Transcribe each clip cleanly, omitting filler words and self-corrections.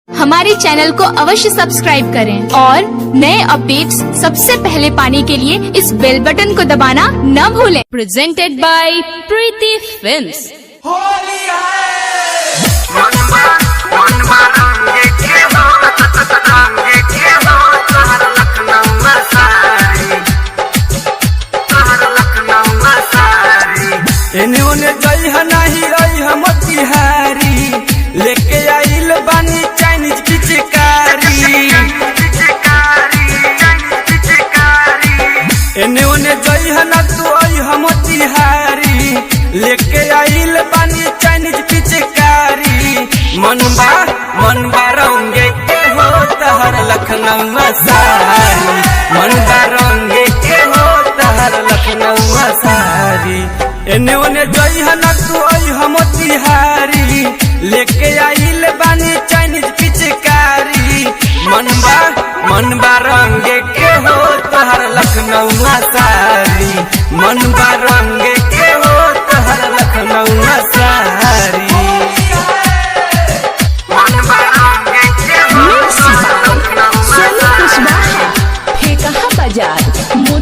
हमारे चैनल को अवश्य सब्सक्राइब करें और नए अपडेट्स सबसे पहले पाने के लिए इस बेल बटन को दबाना न भूलें। Presented by Preeti films. एने ओने जइहा नाही रही हम तिहारी लेके आइल बानी चाइनीज पिचकारी। एने ओने जइहा ना तू आई हम तिहारी लेके आइल बानी चाइनीज पिचकारी। मनबा रंगे के हो तहर लखनऊ सारी, मनबा रंगे के हो तहर लखनऊ सारी। एने ओने जइहा ना तू आई हम तिहारी लेके आइल बानी चाइनीज पिचकारी। मनबा रंगे के हो तहर लखनऊ सारी, मनबा रंगे के हो तहर लखनऊ सारी।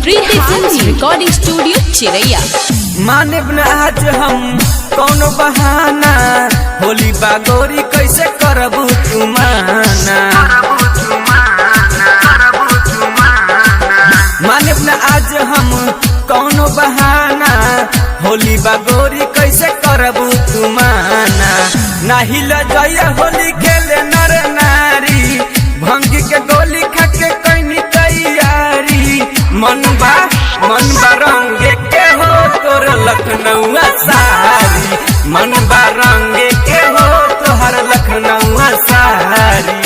प्रीति फिल्म्स रिकॉर्डिंग स्टूडियो चिरैया। मानेब न आज हम कौनो बहाना, होली बागोरी कैसे करबू तू माना। मानेब न आज हम कौनो बहाना, होली बागोरी कैसे करबू तू माना। नाही लजाया होली खेले नर नारी, भंगी के गोली खाके कैनी तैयारी। मनबा रंगे के हो तोर लखनऊ सारी, मनबा रंगे के हो तोहर लखनऊ सारी।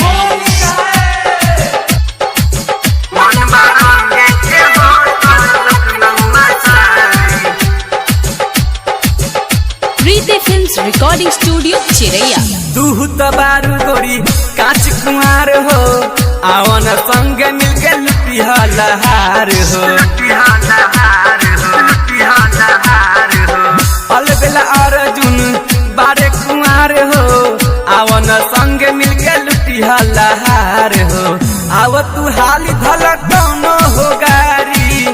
मनबा रंगे के हो तोहर लखनऊ सारी। प्रीति फिल्म्स रिकॉर्डिंग स्टूडियो चिरैया। तू तबारू गोरी कांच कुमार हो, आवन संग मिलके लुटिया लहार हो। अलबेला अर्जुन बारे कुमार हो, आवन संग मिलके लुटिया लहार हो। आव तू हाली भला कौनो हो गारी,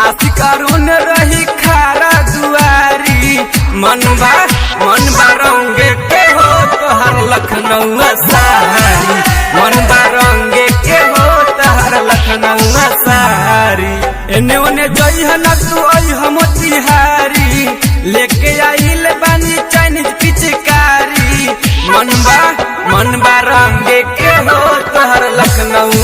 आशिक अरुण रही खारा दुआरी। मनबा रंगे के हो तोहर लखनऊ सारी, मनबा रंगे के हो तोहर लखनऊ सारी। एने ओने जइहा ना तू आई हम तिहारी लेके आइल बानी चाइनीज पिचकारी। मनबा रंगे के हो तोहर लखनऊ